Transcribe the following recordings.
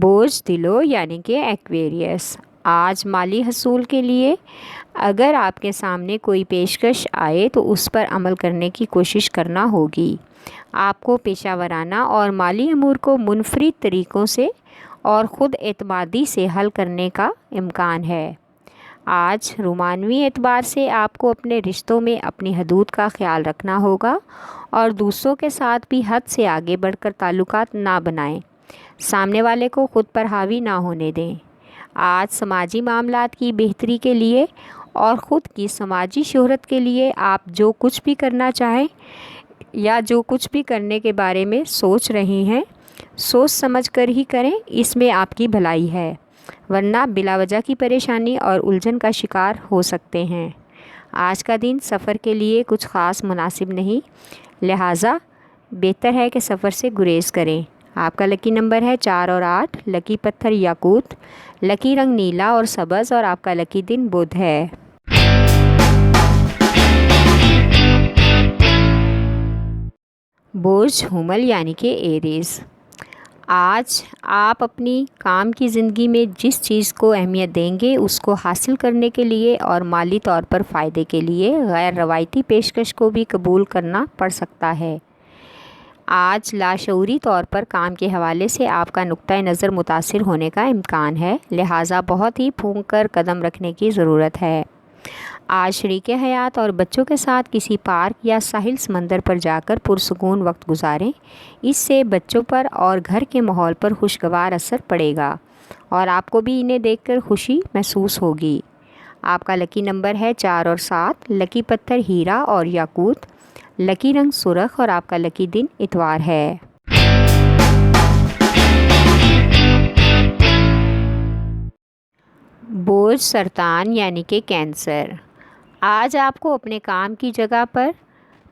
بوجھ دلو یعنی کہ ایکویریس، آج مالی حصول کے لیے اگر آپ کے سامنے کوئی پیشکش آئے تو اس پر عمل کرنے کی کوشش کرنا ہوگی۔ آپ کو پیشہ ورانہ اور مالی امور کو منفرد طریقوں سے اور خود اعتمادی سے حل کرنے کا امکان ہے۔ آج رومانوی اعتبار سے آپ کو اپنے رشتوں میں اپنی حدود کا خیال رکھنا ہوگا اور دوسروں کے ساتھ بھی حد سے آگے بڑھ کر تعلقات نہ بنائیں، سامنے والے کو خود پر حاوی نہ ہونے دیں۔ آج سماجی معاملات کی بہتری کے لیے اور خود کی سماجی شہرت کے لیے آپ جو کچھ بھی کرنا چاہیں یا جو کچھ بھی کرنے کے بارے میں سوچ رہے ہیں، سوچ سمجھ کر ہی کریں، اس میں آپ کی بھلائی ہے، ورنہ بلا وجہ کی پریشانی اور الجھن کا شکار ہو سکتے ہیں۔ آج کا دن سفر کے لیے کچھ خاص مناسب نہیں، لہٰذا بہتر ہے کہ سفر سے گریز کریں۔ آپ کا لکی نمبر ہے 4 اور 8، لکی پتھر یاقوت، لکی رنگ نیلا اور سبز اور آپ کا لکی دن بدھ ہے۔ بوجھ حمل یعنی کہ ایریز، آج آپ اپنی کام کی زندگی میں جس چیز کو اہمیت دیں گے اس کو حاصل کرنے کے لیے اور مالی طور پر فائدے کے لیے غیر روایتی پیشکش کو بھی قبول کرنا پڑ سکتا ہے۔ آج لاشعوری طور پر کام کے حوالے سے آپ کا نقطۂ نظر متاثر ہونے کا امکان ہے، لہٰذا بہت ہی پھونک کر قدم رکھنے کی ضرورت ہے۔ آج شریک حیات اور بچوں کے ساتھ کسی پارک یا ساحل سمندر پر جا کر پرسکون وقت گزاریں، اس سے بچوں پر اور گھر کے ماحول پر خوشگوار اثر پڑے گا اور آپ کو بھی انہیں دیکھ کر خوشی محسوس ہوگی۔ آپ کا لکی نمبر ہے 4 اور 7، لکی پتھر ہیرا اور یاقوت، لکی رنگ سرخ اور آپ کا لکی دن اتوار ہے۔ بوجھ سرطان یعنی کہ کینسر، آج آپ کو اپنے کام کی جگہ پر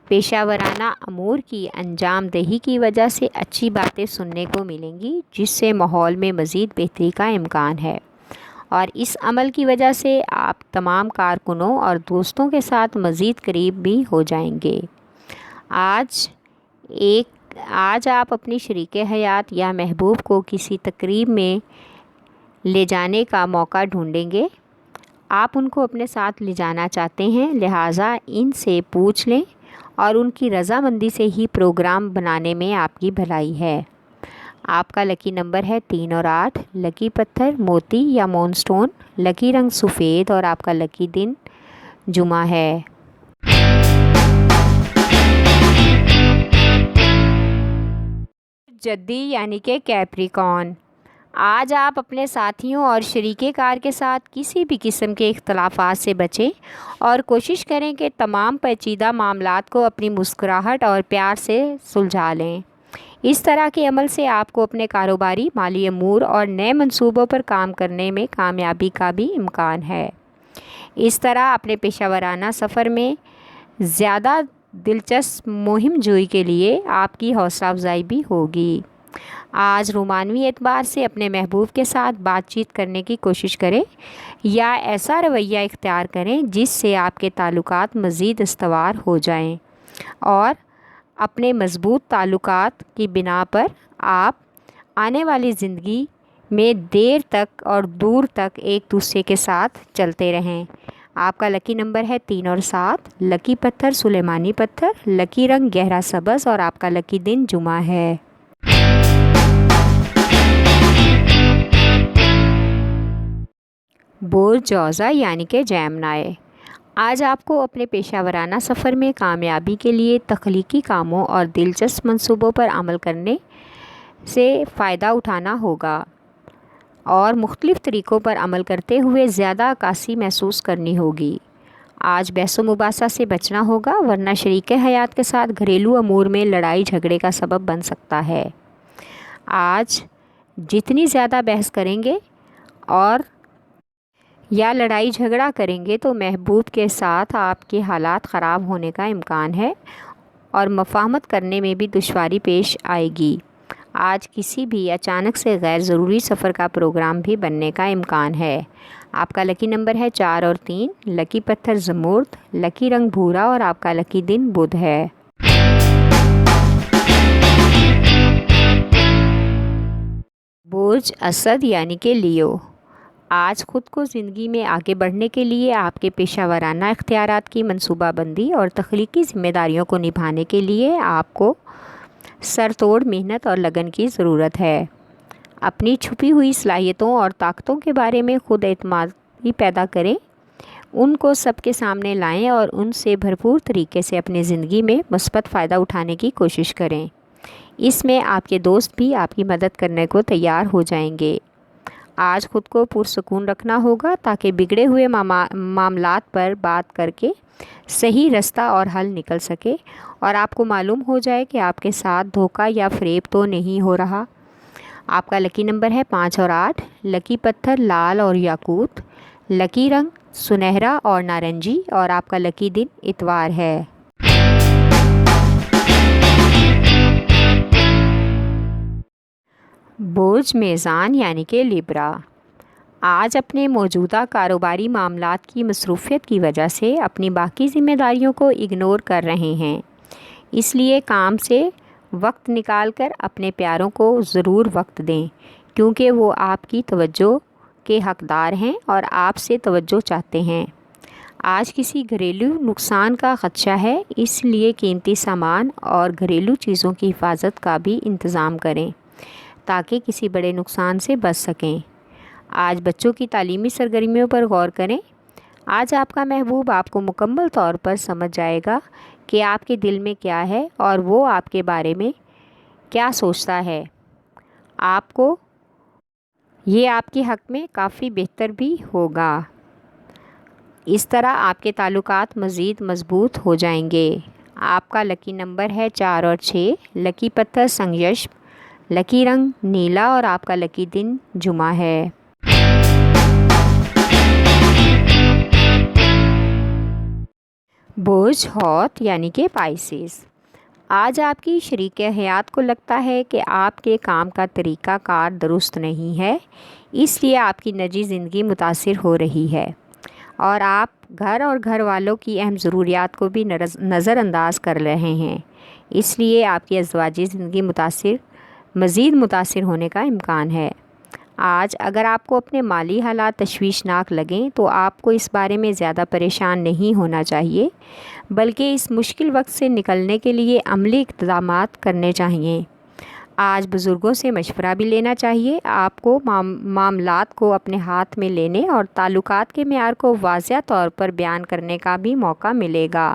پیشہ ورانہ امور کی انجام دہی کی وجہ سے اچھی باتیں سننے کو ملیں گی، جس سے ماحول میں مزید بہتری کا امکان ہے، اور اس عمل کی وجہ سے آپ تمام کارکنوں اور دوستوں کے ساتھ مزید قریب بھی ہو جائیں گے۔ آج آپ اپنی شریک حیات یا محبوب کو کسی تقریب میں لے جانے کا موقع ڈھونڈیں گے۔ آپ ان کو اپنے ساتھ لے جانا چاہتے ہیں، لہٰذا ان سے پوچھ لیں اور ان کی رضامندی سے ہی پروگرام بنانے میں آپ کی بھلائی ہے۔ آپ کا لکی نمبر ہے 3 اور 8، لکی پتھر موتی یا مون سٹون، لکی رنگ سفید اور آپ کا لکی دن جمعہ ہے۔ جدی یعنی کہ کیپریکارن، آج آپ اپنے ساتھیوں اور شریک کار کے ساتھ کسی بھی قسم کے اختلافات سے بچیں اور کوشش کریں کہ تمام پیچیدہ معاملات کو اپنی مسکراہٹ اور پیار سے سلجھا لیں۔ اس طرح کے عمل سے آپ کو اپنے کاروباری، مالی امور اور نئے منصوبوں پر کام کرنے میں کامیابی کا بھی امکان ہے۔ اس طرح اپنے پیشہ ورانہ سفر میں زیادہ دلچسپ مہم جوئی کے لیے آپ کی حوصلہ افزائی بھی ہوگی۔ آج رومانوی اعتبار سے اپنے محبوب کے ساتھ بات چیت کرنے کی کوشش کریں یا ایسا رویہ اختیار کریں جس سے آپ کے تعلقات مزید استوار ہو جائیں، اور اپنے مضبوط تعلقات کی بنا پر آپ آنے والی زندگی میں دیر تک اور دور تک ایک دوسرے کے ساتھ چلتے رہیں۔ آپ کا لکی نمبر ہے 3 اور 7، لکی پتھر سلیمانی پتھر، لکی رنگ گہرا سبز اور آپ کا لکی دن جمعہ ہے۔ بوجھ جوزا یعنی کہ جیمنائی، آج آپ کو اپنے پیشہ ورانہ سفر میں کامیابی کے لیے تخلیقی کاموں اور دلچسپ منصوبوں پر عمل کرنے سے فائدہ اٹھانا ہوگا اور مختلف طریقوں پر عمل کرتے ہوئے زیادہ عکاسی محسوس کرنی ہوگی۔ آج بحث و مباحثہ سے بچنا ہوگا، ورنہ شریک حیات کے ساتھ گھریلو امور میں لڑائی جھگڑے کا سبب بن سکتا ہے۔ آج جتنی زیادہ بحث کریں گے اور یا لڑائی جھگڑا کریں گے تو محبوب کے ساتھ آپ کے حالات خراب ہونے کا امکان ہے اور مفاہمت کرنے میں بھی دشواری پیش آئے گی۔ آج کسی بھی اچانک سے غیر ضروری سفر کا پروگرام بھی بننے کا امکان ہے۔ آپ کا لکی نمبر ہے 4 اور 3، لکی پتھر زمرد، لکی رنگ بھورا اور آپ کا لکی دن بدھ ہے۔ برج اسد یعنی کہ لیو، آج خود کو زندگی میں آگے بڑھنے کے لیے آپ کے پیشہ ورانہ اختیارات کی منصوبہ بندی اور تخلیقی ذمہ داریوں کو نبھانے کے لیے آپ کو سر توڑ محنت اور لگن کی ضرورت ہے۔ اپنی چھپی ہوئی صلاحیتوں اور طاقتوں کے بارے میں خود اعتمادی پیدا کریں، ان کو سب کے سامنے لائیں اور ان سے بھرپور طریقے سے اپنی زندگی میں مثبت فائدہ اٹھانے کی کوشش کریں۔ اس میں آپ کے دوست بھی آپ کی مدد کرنے کو تیار ہو جائیں گے۔ آج خود کو پرسکون رکھنا ہوگا تاکہ بگڑے ہوئے معاملات پر بات کر کے صحیح رستہ اور حل نکل سکے اور آپ کو معلوم ہو جائے کہ آپ کے ساتھ دھوکہ یا فریب تو نہیں ہو رہا۔ آپ کا لکی نمبر ہے 5 اور 8، لکی پتھر لال اور یاقوت، لکی رنگ سنہرا اور نارنجی اور آپ کا لکی دن اتوار ہے۔ برج میزان یعنی کہ لیبرا، آج اپنے موجودہ کاروباری معاملات کی مصروفیت کی وجہ سے اپنی باقی ذمہ داریوں کو اگنور کر رہے ہیں، اس لیے کام سے وقت نکال کر اپنے پیاروں کو ضرور وقت دیں کیونکہ وہ آپ کی توجہ کے حقدار ہیں اور آپ سے توجہ چاہتے ہیں۔ آج کسی گھریلو نقصان کا خدشہ ہے، اس لیے قیمتی سامان اور گھریلو چیزوں کی حفاظت کا بھی انتظام کریں تاکہ کسی بڑے نقصان سے بچ سکیں۔ آج بچوں کی تعلیمی سرگرمیوں پر غور کریں، آج آپ کا محبوب آپ کو مکمل طور پر سمجھ جائے گا کہ آپ کے دل میں کیا ہے اور وہ آپ کے بارے میں کیا سوچتا ہے۔ یہ آپ کے حق میں کافی بہتر بھی ہوگا، اس طرح آپ کے تعلقات مزید مضبوط ہو جائیں گے۔ آپ کا لکی نمبر ہے 4 اور 6، لکی پتھر سنگیشم، لکی رنگ نیلا اور آپ کا لکی دن جمعہ ہے۔ برج حوت یعنی کہ پائسیز، آج آپ کی شریک حیات کو لگتا ہے کہ آپ کے کام کا طریقہ کار درست نہیں ہے، اس لیے آپ کی نجی زندگی متاثر ہو رہی ہے اور آپ گھر اور گھر والوں کی اہم ضروریات کو بھی نظر انداز کر رہے ہیں، اس لیے آپ کی ازدواجی زندگی مزید متاثر ہونے کا امکان ہے۔ آج اگر آپ کو اپنے مالی حالات تشویشناک لگیں تو آپ کو اس بارے میں زیادہ پریشان نہیں ہونا چاہیے، بلکہ اس مشکل وقت سے نکلنے کے لیے عملی اقدامات کرنے چاہیے۔ آج بزرگوں سے مشورہ بھی لینا چاہیے، آپ کو معاملات کو اپنے ہاتھ میں لینے اور تعلقات کے معیار کو واضح طور پر بیان کرنے کا بھی موقع ملے گا۔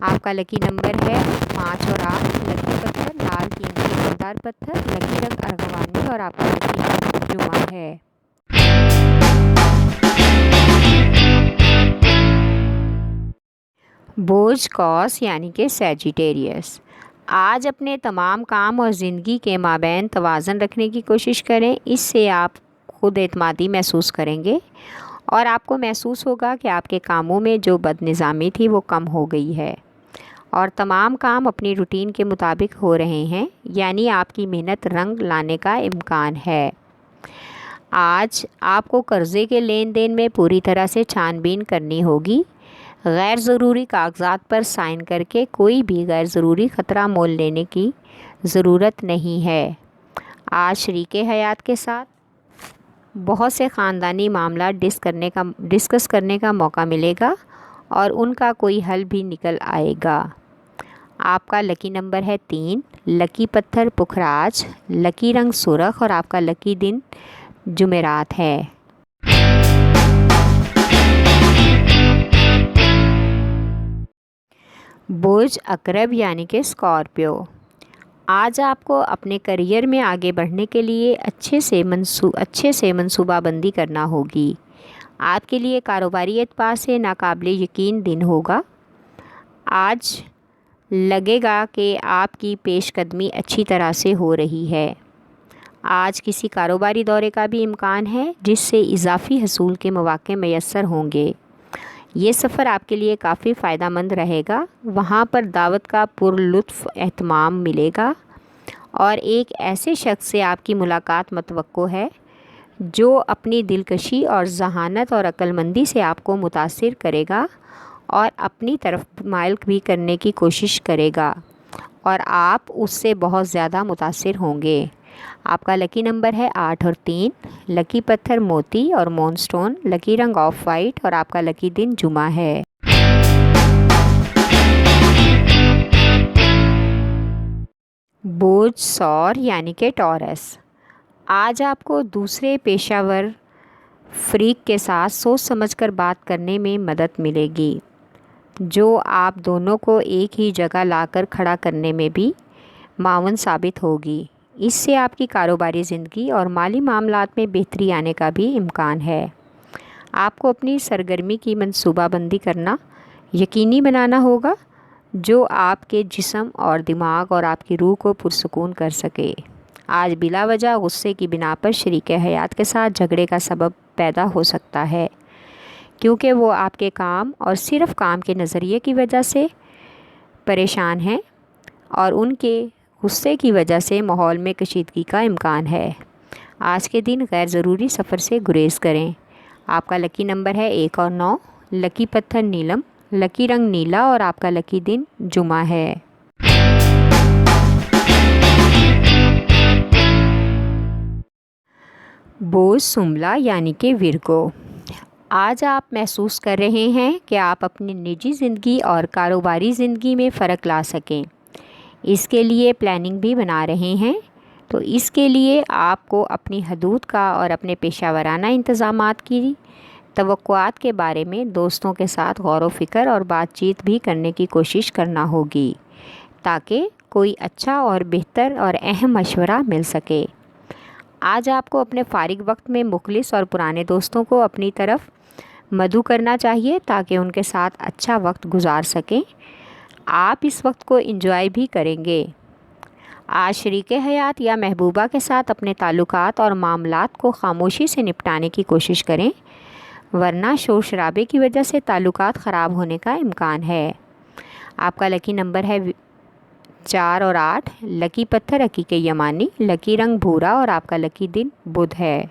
آپ کا لکی نمبر ہے 5 اور 8، لکی پتھر لال قیمتی دھاردار پتھر، لکی رنگ ارغوانی اور آپ کا لکی دن جمعہ ہے۔ برج قوس یعنی کہ سیجیٹیریس، آج اپنے تمام کام اور زندگی کے مابین توازن رکھنے کی کوشش کریں، اس سے آپ خود اعتمادی محسوس کریں گے اور آپ کو محسوس ہوگا کہ آپ کے کاموں میں جو بد نظامی تھی وہ کم ہو گئی ہے اور تمام کام اپنی روٹین کے مطابق ہو رہے ہیں، یعنی آپ کی محنت رنگ لانے کا امکان ہے۔ آج آپ کو قرضے کے لین دین میں پوری طرح سے چھان بین کرنی ہوگی، غیر ضروری کاغذات پر سائن کر کے کوئی بھی غیر ضروری خطرہ مول لینے کی ضرورت نہیں ہے۔ آج شریک حیات کے ساتھ بہت سے خاندانی معاملات ڈسکس کرنے کا موقع ملے گا اور ان کا کوئی حل بھی نکل آئے گا۔ آپ کا لکی نمبر ہے 3، لکی پتھر پکھراج، لکی رنگ سرخ اور آپ کا لکی دن جمعرات ہے۔ برج عقرب یعنی کہ اسکارپیو، آج آپ کو اپنے کیریئر میں آگے بڑھنے کے لیے اچھے سے منصوبہ بندی کرنا ہوگی۔ آپ کے لیے کاروباری اعتبار سے ناقابل یقین دن ہوگا، آج لگے گا کہ آپ کی پیش قدمی اچھی طرح سے ہو رہی ہے۔ آج کسی کاروباری دورے کا بھی امکان ہے جس سے اضافی حصول کے مواقع میسر ہوں گے۔ یہ سفر آپ کے لیے کافی فائدہ مند رہے گا، وہاں پر دعوت کا پرلطف اہتمام ملے گا اور ایک ایسے شخص سے آپ کی ملاقات متوقع ہے جو اپنی دلکشی اور ذہانت اور عقل مندی سے آپ کو متاثر کرے گا اور اپنی طرف مائل بھی کرنے کی کوشش کرے گا اور آپ اس سے بہت زیادہ متاثر ہوں گے۔ آپ کا لکی نمبر ہے 8 اور 3، لکی پتھر موتی اور مون سٹون، لکی رنگ آف وائٹ اور آپ کا لکی دن جمعہ ہے۔ برج ثور یعنی کہ ٹورس، آج آپ کو دوسرے پیشہ ور فریق کے ساتھ سوچ سمجھ کر بات کرنے میں مدد ملے گی، جو آپ دونوں کو ایک ہی جگہ لا کر کھڑا کرنے میں بھی معاون ثابت ہوگی۔ اس سے آپ کی کاروباری زندگی اور مالی معاملات میں بہتری آنے کا بھی امکان ہے۔ آپ کو اپنی سرگرمی کی منصوبہ بندی کرنا یقینی بنانا ہوگا، جو آپ کے جسم اور دماغ اور آپ کی روح کو پرسکون کر سکے۔ آج بلا وجہ غصے کی بنا پر شریک حیات کے ساتھ جھگڑے کا سبب پیدا ہو سکتا ہے، کیونکہ وہ آپ کے کام اور صرف کام کے نظریے کی وجہ سے پریشان ہیں اور ان کے غصے کی وجہ سے ماحول میں کشیدگی کا امکان ہے۔ آج کے دن غیر ضروری سفر سے گریز کریں۔ آپ کا لکی نمبر ہے 1 اور 9، لکی پتھر نیلم، لکی رنگ نیلا اور آپ کا لکی دن جمعہ ہے۔ برج شملہ یعنی کہ ورگو، آج آپ محسوس کر رہے ہیں کہ آپ اپنی نجی زندگی اور کاروباری زندگی میں فرق لا سکیں، اس کے لیے پلاننگ بھی بنا رہے ہیں۔ تو اس کے لیے آپ کو اپنی حدود کا اور اپنے پیشہ ورانہ انتظامات کی توقعات کے بارے میں دوستوں کے ساتھ غور و فکر اور بات چیت بھی کرنے کی کوشش کرنا ہوگی، تاکہ کوئی اچھا اور بہتر اور اہم مشورہ مل سکے۔ آج آپ کو اپنے فارغ وقت میں مخلص اور پرانے دوستوں کو اپنی طرف مدعو کرنا چاہیے، تاکہ ان کے ساتھ اچھا وقت گزار سکیں۔ آپ اس وقت کو انجوائے بھی کریں گے۔ آج شریک حیات یا محبوبہ کے ساتھ اپنے تعلقات اور معاملات کو خاموشی سے نپٹانے کی کوشش کریں، ورنہ شور شرابے کی وجہ سے تعلقات خراب ہونے کا امکان ہے۔ آپ کا لکی نمبر ہے 4 اور 8، لکی پتھر عقیق یمانی، لکی رنگ بھورا اور آپ کا لکی دن بدھ ہے۔